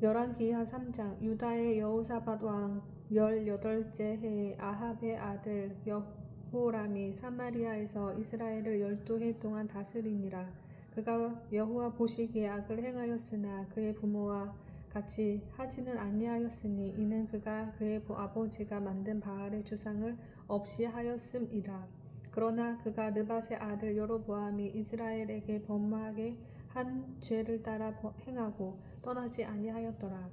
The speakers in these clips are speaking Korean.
열왕기하 3장. 유다의 여호사밧 왕 18째 해에 아합의 아들 여호람이 사마리아에서 이스라엘을 12해 동안 다스리니라. 그가 여호와 보시기에 악을 행하였으나 그의 부모와 같이 하지는 아니하였으니 이는 그가 그의 아버지가 만든 바알의 주상을 없이 하였음이라. 그러나 그가 느밧의 아들 여로보암이 이스라엘에게 범하게 한 죄를 따라 행하고 떠나지 아니하였더라.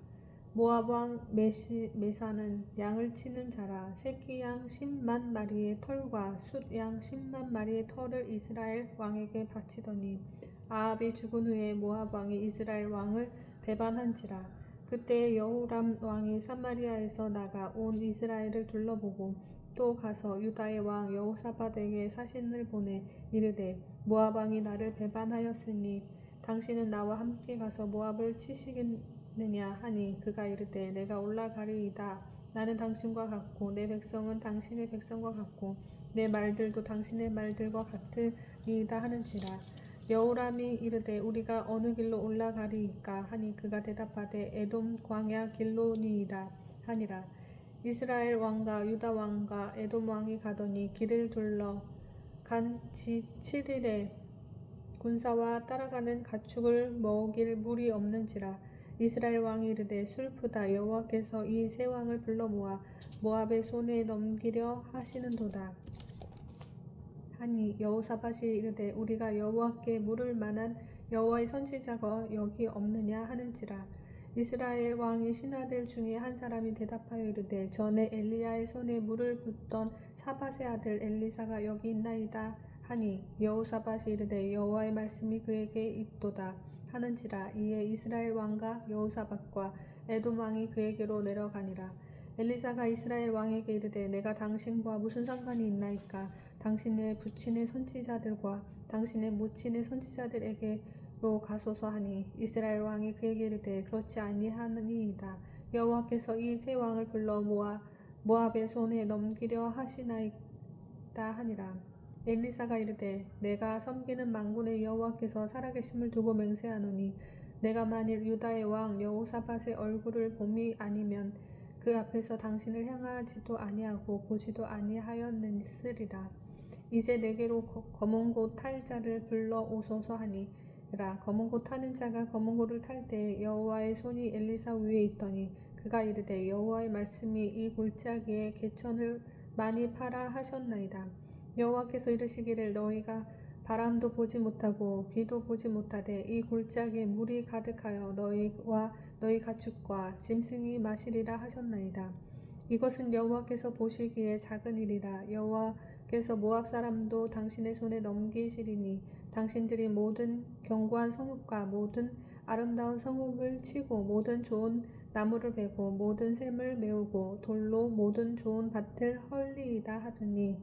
모압 왕 메사는 양을 치는 자라. 새끼 양 10만 마리의 털과 숫양 10만 마리의 털을 이스라엘 왕에게 바치더니 아합이 죽은 후에 모압 왕이 이스라엘 왕을 배반한지라. 그때 여호람 왕이 사마리아에서 나가 온 이스라엘을 둘러보고 또 가서 유다의 왕 여호사밧에게 사신을 보내 이르되 모압 왕이 나를 배반하였으니 당신은 나와 함께 가서 모압을 치시겠느냐 하니 그가 이르되 내가 올라가리이다. 나는 당신과 같고 내 백성은 당신의 백성과 같고 내 말들도 당신의 말들과 같으리이다 하는지라. 여호람이 이르되 우리가 어느 길로 올라가리이까 하니 그가 대답하되 에돔 광야 길로니이다 하니라. 이스라엘 왕과 유다 왕과 에돔 왕이 가더니 길을 둘러 간 7일에 군사와 따라가는 가축을 먹일 물이 없는지라. 이스라엘 왕이 이르되 슬프다. 여호와께서 이 세 왕을 불러 모아 모압의 손에 넘기려 하시는도다 하니 여호사밧이 이르되 우리가 여호와께 물을 만한 여호와의 선지자가 여기 없느냐 하는지라. 이스라엘 왕의 신하들 중에 한 사람이 대답하여 이르되 전에 엘리야의 손에 물을 붓던 사밧의 아들 엘리사가 여기 있나이다 하니 여호사밧이 이르되 여호와의 말씀이 그에게 있도다 하는지라. 이에 이스라엘 왕과 여호사밧과 에돔 왕이 그에게로 내려가니라. 엘리사가 이스라엘 왕에게 이르되 내가 당신과 무슨 상관이 있나이까. 당신의 부친의 선지자들과 당신의 모친의 선지자들에게로 가소서 하니 이스라엘 왕이 그에게 이르되 그렇지 아니하니이다. 여호와께서 이 세 왕을 불러 모압의 손에 넘기려 하시나이다 하니라. 엘리사가 이르되 내가 섬기는 만군의 여호와께서 살아계심을 두고 맹세하노니 내가 만일 유다의 왕 여호사밧의 얼굴을 봄이 아니면 그 앞에서 당신을 향하지도 아니하고 보지도 아니하였느니라. 이제 내게로 검은 고 탈 자를 불러 오소서 하니라. 검은 고 타는 자가 검은 고를 탈 때에 여호와의 손이 엘리사 위에 있더니 그가 이르되 여호와의 말씀이 이 골짜기에 개천을 많이 파라 하셨나이다. 여호와께서 이르시기를 너희가 바람도 보지 못하고 비도 보지 못하되 이 골짜기에 물이 가득하여 너희와 너희 가축과 짐승이 마시리라 하셨나이다. 이것은 여호와께서 보시기에 작은 일이라. 여호와께서 모압 사람도 당신의 손에 넘기시리니 당신들이 모든 견고한 성읍과 모든 아름다운 성읍을 치고 모든 좋은 나무를 베고 모든 샘을 메우고 돌로 모든 좋은 밭을 헐리이다 하더니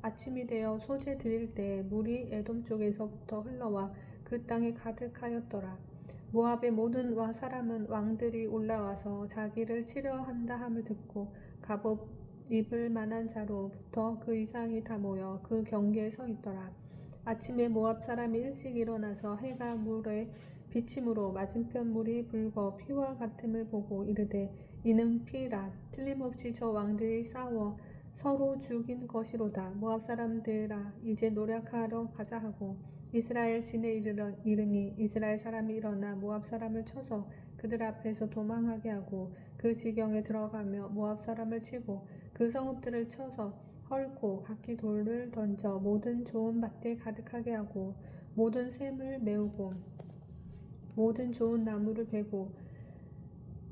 아침이 되어 소재 드릴 때 물이 에돔 쪽에서부터 흘러와 그 땅에 가득하였더라. 모압의 모든 사람은 왕들이 올라와서 자기를 치려 한다 함을 듣고 갑옷 입을 만한 자로부터 그 이상이 다 모여 그 경계에 서 있더라. 아침에 모압 사람이 일찍 일어나서 해가 물에 비침으로 맞은편 물이 붉어 피와 같음을 보고 이르되 이는 피라. 틀림없이 저 왕들이 싸워 서로 죽인 것이로다. 모압 사람들아 이제 노력하러 가자 하고 이스라엘 진에 이르니 이스라엘 사람이 일어나 모압 사람을 쳐서 그들 앞에서 도망하게 하고 그 지경에 들어가며 모압 사람을 치고 그 성읍들을 쳐서 헐고 각기 돌을 던져 모든 좋은 밭에 가득하게 하고 모든 샘을 메우고 모든 좋은 나무를 베고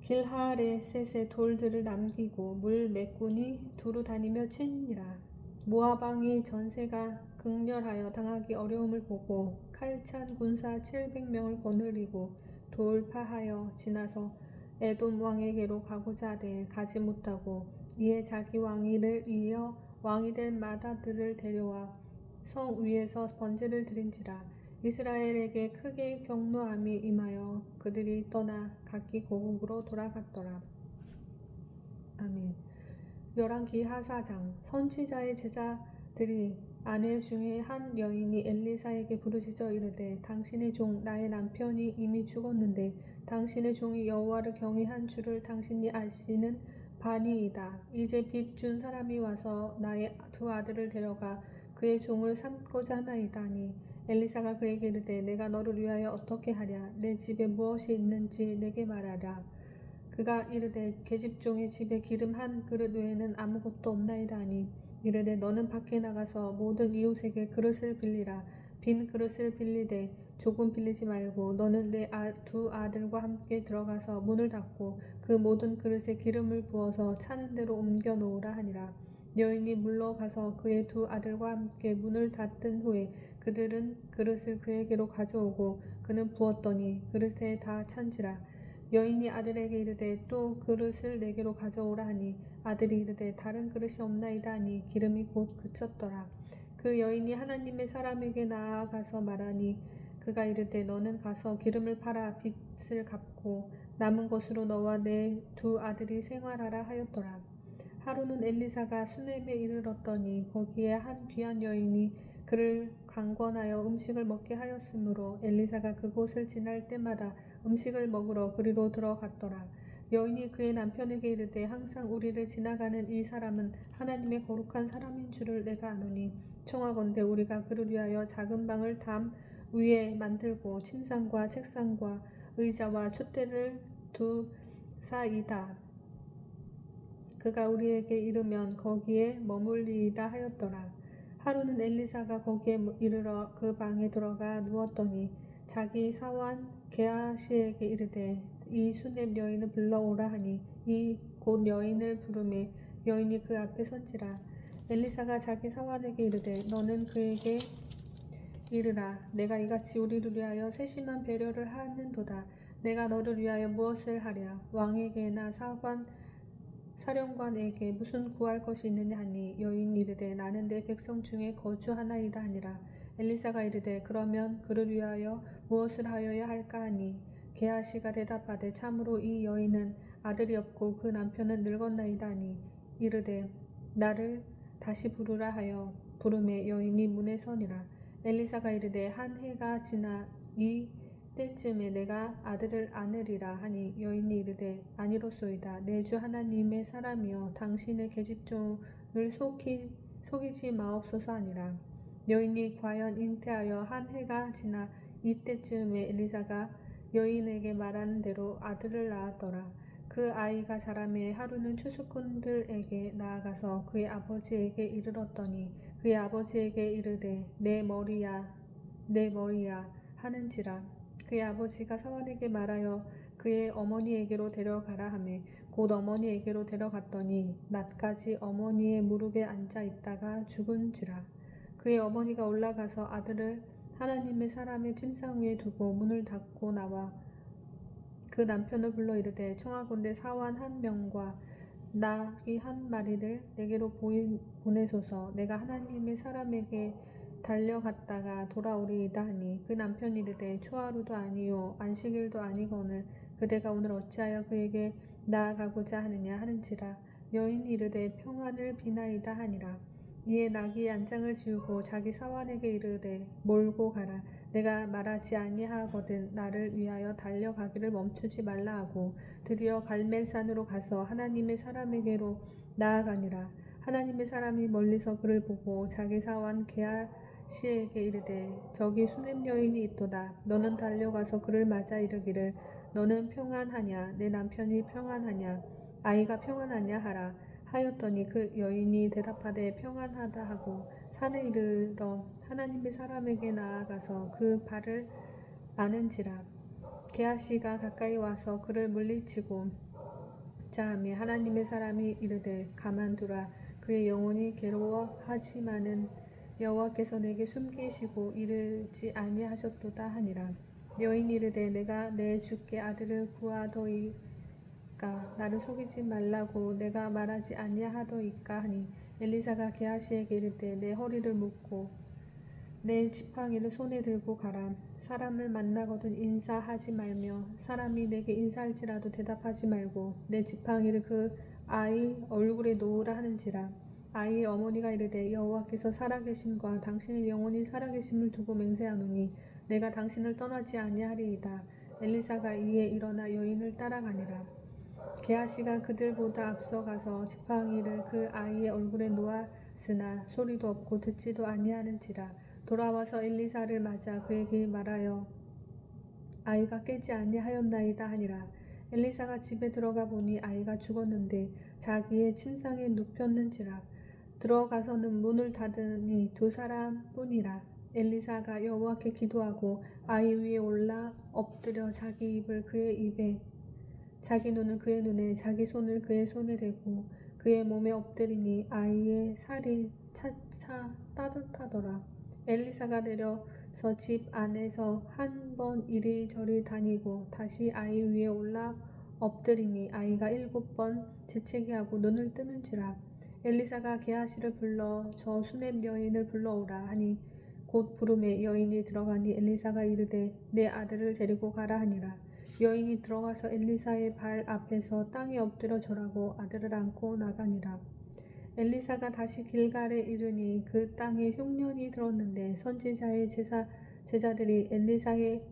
길하레셋에 돌들을 남기고 물 메꾼이 두루 다니며 치니라. 모압 왕이 전세가 극렬하여 당하기 어려움을 보고 칼찬 군사 700명을 거느리고 돌파하여 지나서 에돔 왕에게로 가고자 하되 가지 못하고 이에 자기 왕위를 이어 왕이 될 마다들을 데려와 성 위에서 번제를 드린지라. 이스라엘에게 크게 경노함이 임하여 그들이 떠나 각기 고국으로 돌아갔더라. 아멘. 열왕기하 4장. 선지자의 제자들이 아내 중에 한 여인이 엘리사에게 부르짖어 이르되 당신의 종 나의 남편이 이미 죽었는데 당신의 종이 여호와를 경외한 줄을 당신이 아시는 바니이다. 이제 빚 준 사람이 와서 나의 두 아들을 데려가 그의 종을 삼고자 하나이다 하니 엘리사가 그에게 이르되 내가 너를 위하여 어떻게 하랴. 내 집에 무엇이 있는지 내게 말하라. 그가 이르되 계집종의 집에 기름 한 그릇 외에는 아무것도 없나이다 하니 이르되 너는 밖에 나가서 모든 이웃에게 그릇을 빌리라. 빈 그릇을 빌리되 조금 빌리지 말고 너는 내 두 아들과 함께 들어가서 문을 닫고 그 모든 그릇에 기름을 부어서 차는 대로 옮겨 놓으라 하니라. 여인이 물러가서 그의 두 아들과 함께 문을 닫은 후에 그들은 그릇을 그에게로 가져오고 그는 부었더니 그릇에 다 찬지라. 여인이 아들에게 이르되 또 그릇을 내게로 가져오라 하니 아들이 이르되 다른 그릇이 없나이다 하니 기름이 곧 그쳤더라. 그 여인이 하나님의 사람에게 나아가서 말하니 그가 이르되 너는 가서 기름을 팔아 빚을 갚고 남은 것으로 너와 내 두 아들이 생활하라 하였더라. 하루는 엘리사가 수넴에 이르렀더니 거기에 한 귀한 여인이 그를 강권하여 음식을 먹게 하였으므로 엘리사가 그곳을 지날 때마다 음식을 먹으러 그리로 들어갔더라. 여인이 그의 남편에게 이르되 항상 우리를 지나가는 이 사람은 하나님의 거룩한 사람인 줄을 내가 아노니 청하건대 우리가 그를 위하여 작은 방을 담 위에 만들고 침상과 책상과 의자와 촛대를 두사이다. 그가 우리에게 이르면 거기에 머물리이다 하였더라. 하루는 엘리사가 거기에 이르러 그 방에 들어가 누웠더니 자기 사환 게하시에게 이르되 이 수넴 여인을 불러오라 하니 이 곧 여인을 부르매 여인이 그 앞에 선지라. 엘리사가 자기 사환에게 이르되 너는 그에게 이르라. 내가 이같이 우리를 위하여 세심한 배려를 하는도다. 내가 너를 위하여 무엇을 하랴. 왕에게나 사령관에게 무슨 구할 것이 있느냐 하니 여인이 이르되 나는 내 백성 중에 거주하나이다 하니라. 엘리사가 이르되 그러면 그를 위하여 무엇을 하여야 할까 하니 게하시가 대답하되 참으로 이 여인은 아들이 없고 그 남편은 늙었나이다 하니 이르되 나를 다시 부르라 하여 부르매 여인이 문에 서니라. 엘리사가 이르되 한 해가 지나 이 때쯤에 내가 아들을 안으리라 하니 여인이 이르되 아니로소이다. 내 주 하나님의 사람이여 당신의 계집종을 속이지 마옵소서 하니라. 여인이 과연 잉태하여 한 해가 지나 이때쯤에 엘리사가 여인에게 말하는 대로 아들을 낳았더라. 그 아이가 자라매 하루는 추수꾼들에게 나아가서 그의 아버지에게 이르렀더니 그의 아버지에게 이르되 내 머리야 내 머리야 하는지라. 그의 아버지가 사환에게 말하여 그의 어머니에게로 데려가라 하매 곧 어머니에게로 데려갔더니 낮까지 어머니의 무릎에 앉아 있다가 죽은지라. 그의 어머니가 올라가서 아들을 하나님의 사람의 침상 위에 두고 문을 닫고 나와 그 남편을 불러 이르되 청하건대 사환 한 명과 나귀 한 마리를 내게로 보내소서. 내가 하나님의 사람에게 달려갔다가 돌아오리이다 하니 그 남편이 이르되 초하루도 아니요 안식일도 아니거늘 그대가 오늘 어찌하여 그에게 나아가고자 하느냐 하는지라. 여인이 이르되 평안을 비나이다 하니라. 이에 나귀의 안장을 지우고 자기 사환에게 이르되 몰고 가라. 내가 말하지 아니하거든 나를 위하여 달려가기를 멈추지 말라 하고 드디어 갈멜산으로 가서 하나님의 사람에게로 나아가니라. 하나님의 사람이 멀리서 그를 보고 자기 사환 게하시에게 이르되 저기 수넴 여인이 있도다. 너는 달려가서 그를 맞아 이르기를 너는 평안하냐 내 남편이 평안하냐 아이가 평안하냐 하라 하였더니 그 여인이 대답하되 평안하다 하고 산에 이르러 하나님의 사람에게 나아가서 그 발을 아는지라. 게하시가 가까이 와서 그를 물리치고 자하매 하나님의 사람이 이르되 가만두라. 그의 영혼이 괴로워하지만은 여호와께서 내게 숨기시고 이르지 아니하셨도다 하니라. 여인이 이르되 내가 내 주께 아들을 구하더이까 나를 속이지 말라고 내가 말하지 아니하더이까 하니 엘리사가 게하시에게 이르되 내 허리를 묶고 내 지팡이를 손에 들고 가라. 사람을 만나거든 인사하지 말며 사람이 내게 인사할지라도 대답하지 말고 내 지팡이를 그 아이 얼굴에 놓으라 하는지라. 아이의 어머니가 이르되 여호와께서 살아계심과 당신의 영혼이 살아계심을 두고 맹세하노니 내가 당신을 떠나지 아니하리이다. 엘리사가 이에 일어나 여인을 따라가니라. 게하시가 그들보다 앞서가서 지팡이를 그 아이의 얼굴에 놓았으나 소리도 없고 듣지도 아니하는지라. 돌아와서 엘리사를 맞아 그에게 말하여 아이가 깨지 아니하였나이다 하니라. 엘리사가 집에 들어가 보니 아이가 죽었는데 자기의 침상에 눕혔는지라. 들어가서는 문을 닫으니 두 사람뿐이라. 엘리사가 여호와께 기도하고 아이 위에 올라 엎드려 자기 입을 그의 입에 자기 눈을 그의 눈에 자기 손을 그의 손에 대고 그의 몸에 엎드리니 아이의 살이 차차 따뜻하더라. 엘리사가 내려서 집 안에서 한 번 이리저리 다니고 다시 아이 위에 올라 엎드리니 아이가 7번 재채기하고 눈을 뜨는지라. 엘리사가 게하시를 불러 저 수넴 여인을 불러오라 하니 곧 부름에 여인이 들어가니 엘리사가 이르되 내 아들을 데리고 가라 하니라. 여인이 들어가서 엘리사의 발 앞에서 땅에 엎드려 절하고 아들을 안고 나가니라. 엘리사가 다시 길갈에 이르니 그 땅에 흉년이 들었는데 선지자의 제자들이 엘리사의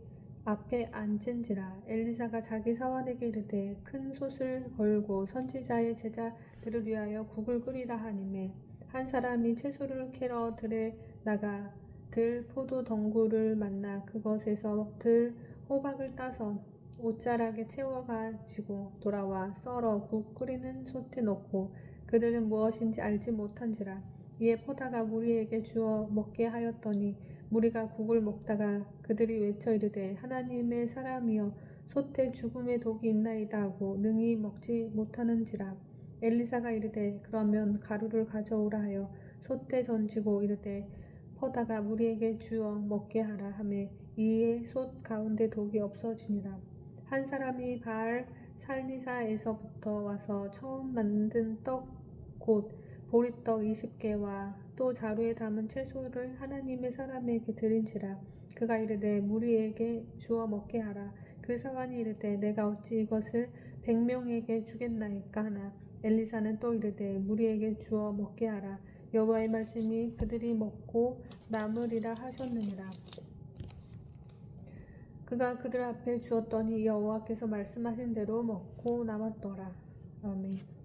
앞에 앉은지라. 엘리사가 자기 사환에게 이르되 큰 솥을 걸고 선지자의 제자들을 위하여 국을 끓이라 하니매 한 사람이 채소를 캐러 들에 나가 들 포도 덩굴을 만나 그것에서 들 호박을 따서 옷자락에 채워가지고 돌아와 썰어 국 끓이는 솥에 넣고 그들은 무엇인지 알지 못한지라. 이에 포다가 무리에게 주어 먹게 하였더니 무리가 국을 먹다가 그들이 외쳐 이르되 하나님의 사람이여 솥에 죽음의 독이 있나이다 하고 능히 먹지 못하는지라. 엘리사가 이르되 그러면 가루를 가져오라 하여 솥에 던지고 이르되 포다가 무리에게 주어 먹게 하라 하매 이에 솥 가운데 독이 없어지니라. 한 사람이 바알 살리사에서부터 와서 처음 만든 떡 곧 보리떡 20개와 또 자루에 담은 채소를 하나님의 사람에게 드린지라. 그가 이르되 무리에게 주어 먹게 하라. 그 사환이 이르되 내가 어찌 이것을 100명에게 주겠나이까 하나 엘리사는 또 이르되 무리에게 주어 먹게 하라. 여호와의 말씀이 그들이 먹고 남으리라 하셨느니라. 그가 그들 앞에 주었더니 여호와께서 말씀하신 대로 먹고 남았더라. 아멘.